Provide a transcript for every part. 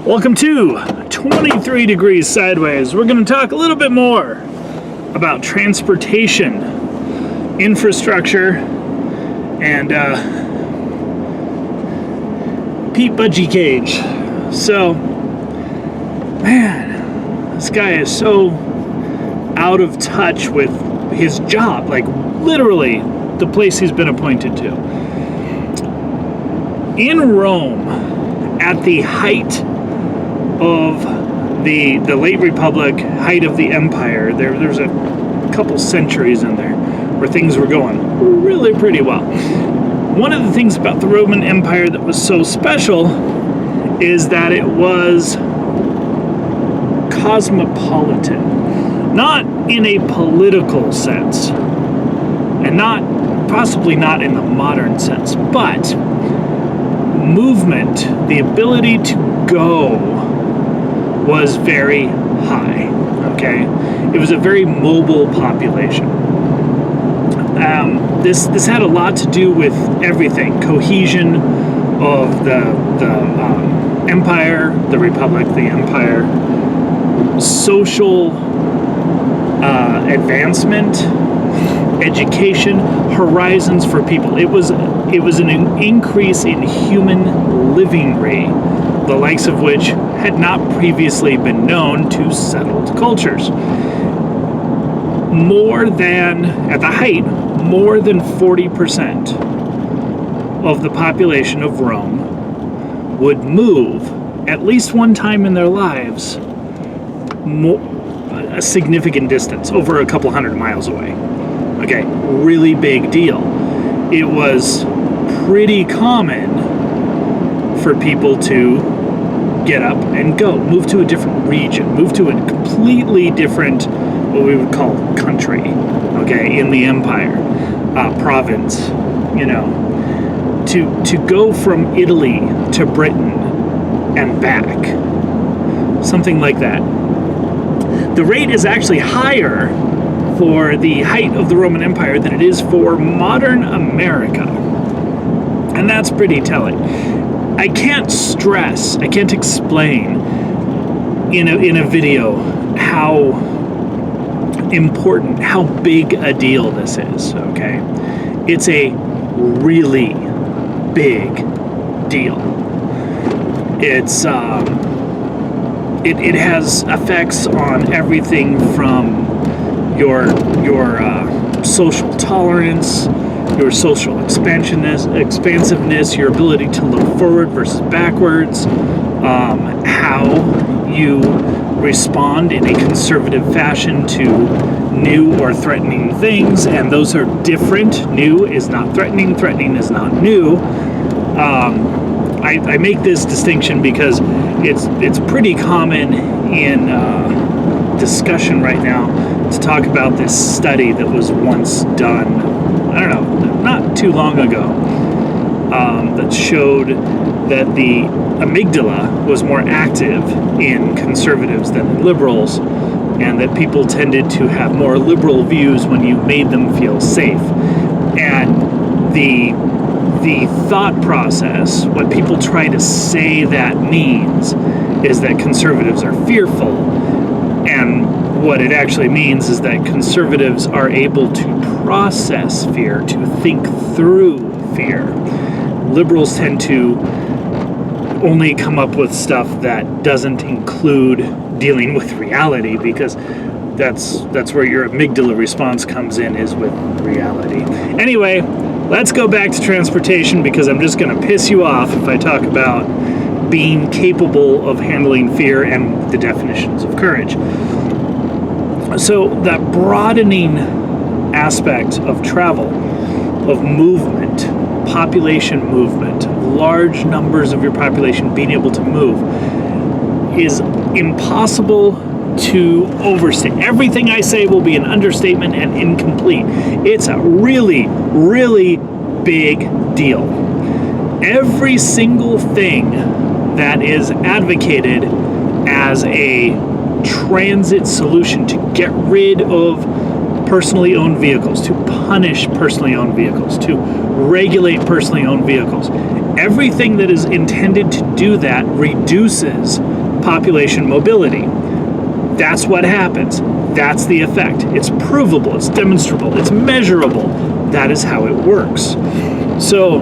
Welcome to 23 Degrees Sideways. We're going to talk a little bit more about transportation, infrastructure, and Pete Budgie Cage. So, man, this guy is so out of touch with his job, like literally the place he's been appointed to. In Rome, at the height of the late Republic, height of the Empire, there's a couple centuries in there where things were going really pretty well. One of the things about the Roman Empire that was so special is that it was cosmopolitan, not in a political sense, and possibly not in the modern sense, but movement, the ability to go, was very high. Okay, it was a very mobile population. This had a lot to do with everything: cohesion of the empire, the republic, the empire, social advancement, education, horizons for people. It was an increase in human living rate, the likes of which had not previously been known to settled cultures. At the height, more than 40% of the population of Rome would move at least one time in their lives a significant distance, over a couple hundred miles away. Okay, really big deal. It was pretty common for people to get up and go, move to a different region, move to a completely different, what we would call country, okay, in the empire, province, to go from Italy to Britain and back, something like that. The rate is actually higher for the height of the Roman Empire than it is for modern America. And that's pretty telling. I can't explain in a video how important, how big a deal this is, okay? It's a really big deal. It's it has effects on everything from your social tolerance, your social expansiveness, your ability to look forward versus backwards, how you respond in a conservative fashion to new or threatening things, and those are different. New is not threatening, threatening is not new. I make this distinction because it's pretty common in discussion right now to talk about this study that was once done, I don't know, not too long ago, that showed that the amygdala was more active in conservatives than in liberals, and that people tended to have more liberal views when you made them feel safe. And the thought process, what people try to say that means, is that conservatives are fearful, and what it actually means is that conservatives are able to process fear, to think through fear. Liberals tend to only come up with stuff that doesn't include dealing with reality, because that's where your amygdala response comes in, is with reality. Anyway, let's go back to transportation, because I'm just going to piss you off if I talk about being capable of handling fear and the definitions of courage. So that broadening aspect of travel, of movement, population movement, large numbers of your population being able to move, is impossible to overstate. Everything I say will be an understatement and incomplete. It's a really, really big deal. Every single thing that is advocated as a transit solution to get rid of personally owned vehicles, to punish personally owned vehicles, to regulate personally owned vehicles. Everything that is intended to do that reduces population mobility. That's what happens. That's the effect. It's provable, it's demonstrable, it's measurable. That is how it works. So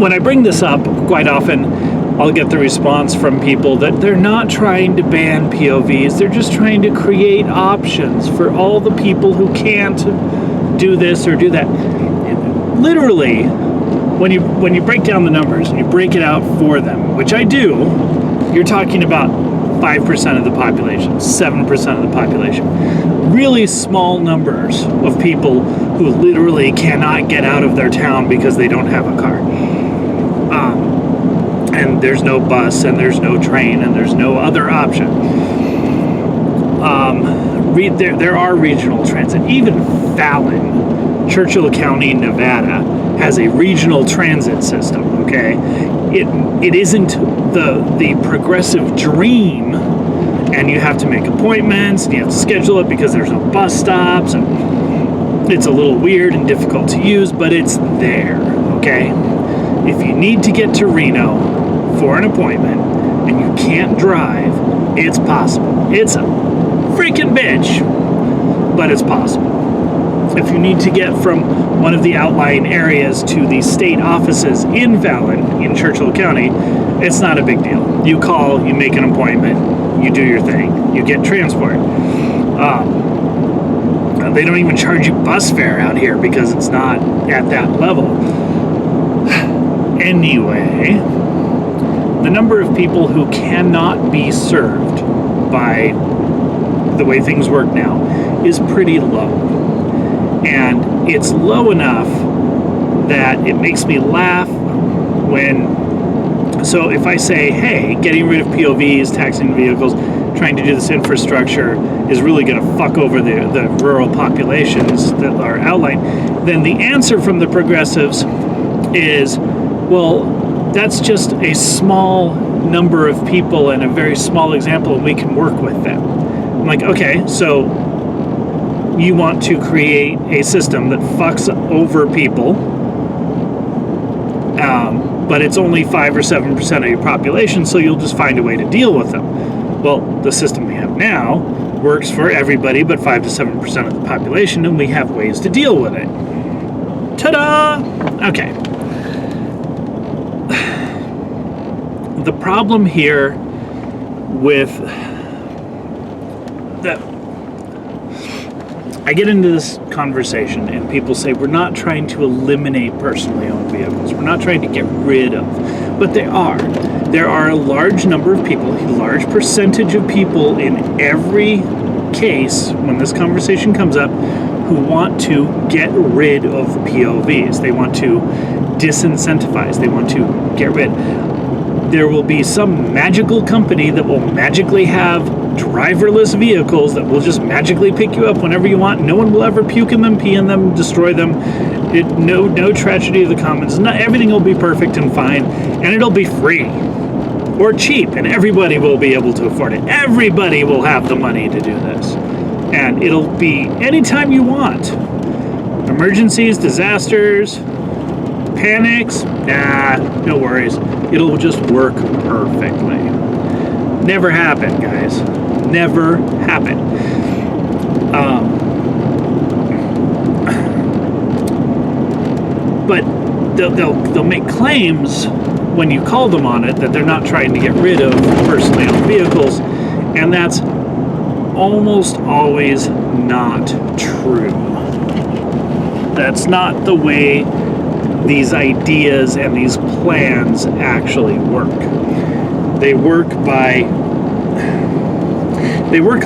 when I bring this up, quite often I'll get the response from people that they're not trying to ban POVs, they're just trying to create options for all the people who can't do this or do that. Literally, when you break down the numbers and you break it out for them, which I do, you're talking about 5% of the population, 7% of the population. Really small numbers of people who literally cannot get out of their town because they don't have a car. And there's no bus, and there's no train, and there's no other option. There are regional transit. Even Fallon, Churchill County, Nevada, has a regional transit system, okay? It isn't the progressive dream, and you have to make appointments, and you have to schedule it because there's no bus stops, and it's a little weird and difficult to use, but it's there, okay? If you need to get to Reno for an appointment and you can't drive, it's possible. It's a freaking bitch, but it's possible. If you need to get from one of the outlying areas to the state offices in Fallon, in Churchill County, it's not a big deal. You call, you make an appointment, you do your thing, you get transport. They don't even charge you bus fare out here because it's not at that level. Anyway, the number of people who cannot be served by the way things work now is pretty low. And it's low enough that it makes me laugh so if I say, hey, getting rid of POVs, taxing vehicles, trying to do this infrastructure is really going to fuck over the rural populations that are outlined, then the answer from the progressives is, well, that's just a small number of people and a very small example, and we can work with them. I'm like, okay, so you want to create a system that fucks over people, but it's only 5 or 7% of your population, so you'll just find a way to deal with them. Well, the system we have now works for everybody but 5 to 7% of the population, and we have ways to deal with it. Ta-da! Okay. The problem here with I get into this conversation and people say we're not trying to eliminate personally owned vehicles. We're not trying to get rid of, but they are. There are a large number of people, a large percentage of people in every case when this conversation comes up who want to get rid of POVs. They want to disincentivize. They want to get rid. There will be some magical company that will magically have driverless vehicles that will just magically pick you up whenever you want. No one will ever puke in them, pee in them, destroy them. No tragedy of the commons. Everything will be perfect and fine, and it'll be free or cheap, and everybody will be able to afford it. Everybody will have the money to do this, and it'll be anytime you want. Emergencies, disasters, panics, no worries. It'll just work perfectly. Never happened, guys. Never happened. But they'll make claims when you call them on it that they're not trying to get rid of personally owned vehicles, and that's almost always not true. That's not the way these ideas and these plans actually work. They work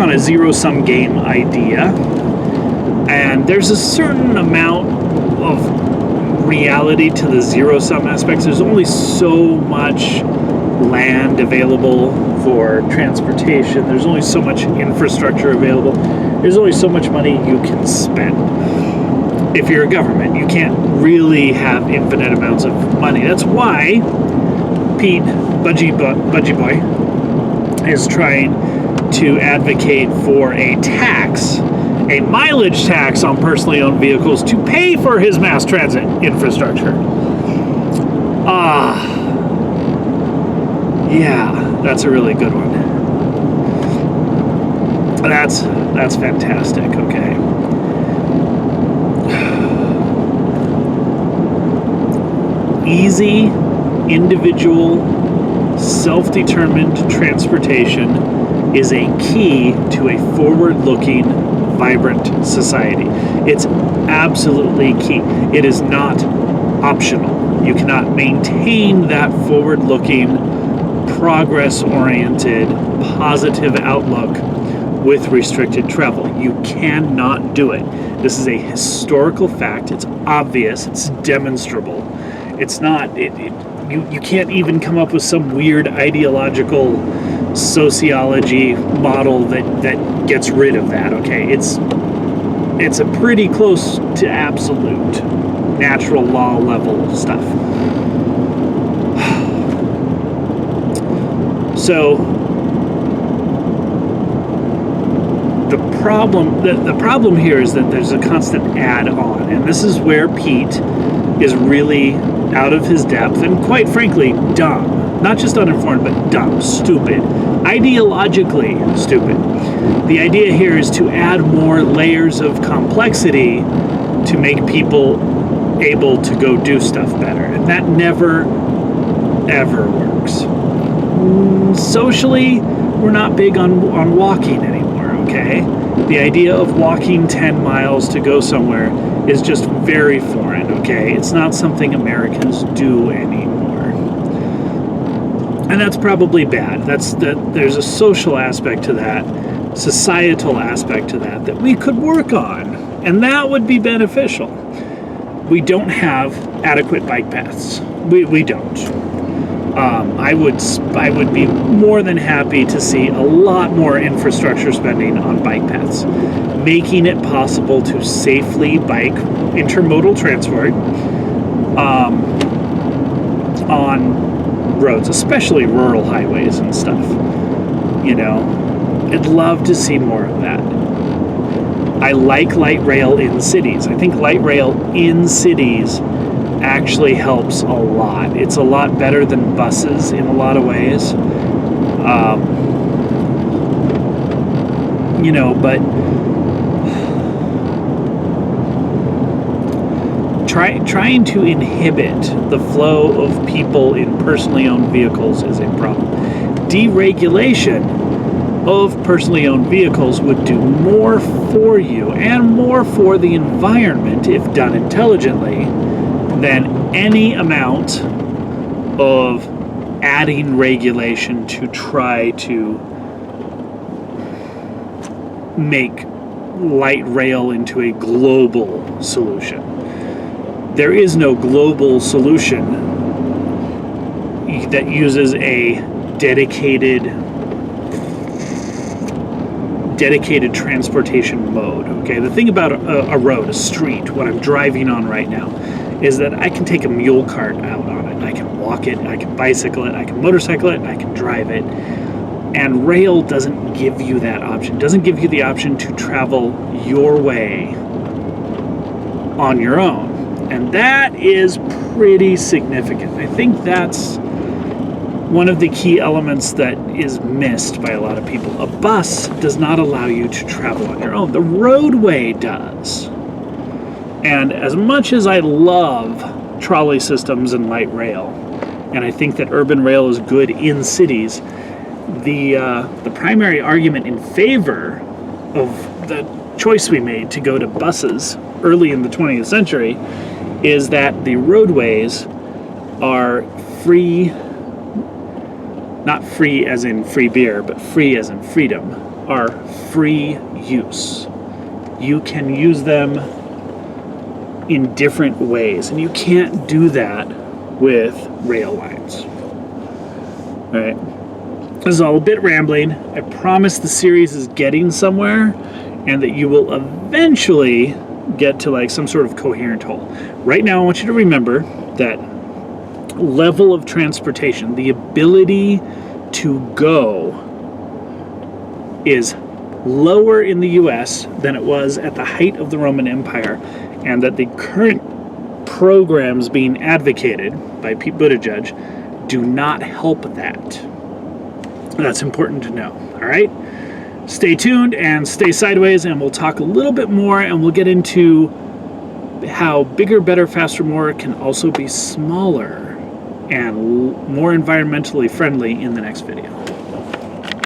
on a zero-sum game idea, and there's a certain amount of reality to the zero-sum aspects. There's only so much land available for transportation. There's only so much infrastructure available. There's only so much money you can spend. If you're a government, you can't really have infinite amounts of money. That's why Pete Budgie Boy is trying to advocate for a tax a mileage tax on personally owned vehicles to pay for his mass transit infrastructure. Yeah, that's a really good one. That's fantastic. Okay. Easy, individual, self-determined transportation is a key to a forward-looking, vibrant society. It's absolutely key. It is not optional. You cannot maintain that forward-looking, progress-oriented, positive outlook with restricted travel. You cannot do it. This is a historical fact. It's obvious. It's demonstrable. It's not. You can't even come up with some weird ideological sociology model that gets rid of that. Okay, it's a pretty close to absolute natural law level stuff. So the problem here is that there's a constant add-on, and this is where Pete is really out of his depth and, quite frankly, dumb. Not just uninformed, but dumb, stupid, ideologically stupid. The idea here is to add more layers of complexity to make people able to go do stuff better, and that never, ever works. Socially, we're not big on walking anymore, okay? The idea of walking 10 miles to go somewhere is just very foreign, okay? It's not something Americans do anymore. And that's probably bad. There's a social aspect to that, societal aspect to that we could work on, and that would be beneficial. We don't have adequate bike paths. We don't. I would be more than happy to see a lot more infrastructure spending on bike paths, making it possible to safely bike intermodal transport on roads, especially rural highways and stuff. You know, I'd love to see more of that. I like light rail in cities. I think light rail in cities actually helps a lot. It's a lot better than buses in a lot of ways. But trying to inhibit the flow of people in personally owned vehicles is a problem. Deregulation of personally owned vehicles would do more for you and more for the environment if done intelligently than any amount of adding regulation to try to make light rail into a global solution. There is no global solution that uses a dedicated transportation mode. Okay, the thing about a road, a street, what I'm driving on right now, is that I can take a mule cart out on it. I can walk it, I can bicycle it, I can motorcycle it, I can drive it. And rail doesn't give you that option. It doesn't give you the option to travel your way on your own. And that is pretty significant. I think that's one of the key elements that is missed by a lot of people. A bus does not allow you to travel on your own. The roadway does. And as much as I love trolley systems and light rail, and I think that urban rail is good in cities, the primary argument in favor of the choice we made to go to buses early in the 20th century is that the roadways are free, not free as in free beer, but free as in freedom, are free use. You can use them in different ways, and you can't do that with rail lines. All right. This is all a bit rambling. I promise the series is getting somewhere and that you will eventually get to like some sort of coherent whole. Right now, I want you to remember that level of transportation, the ability to go, is lower in the US than it was at the height of the Roman Empire, and that the current programs being advocated by Pete Buttigieg do not help that. That's important to know, all right? Stay tuned and stay sideways, and we'll talk a little bit more, and we'll get into how bigger, better, faster, more can also be smaller and more environmentally friendly in the next video.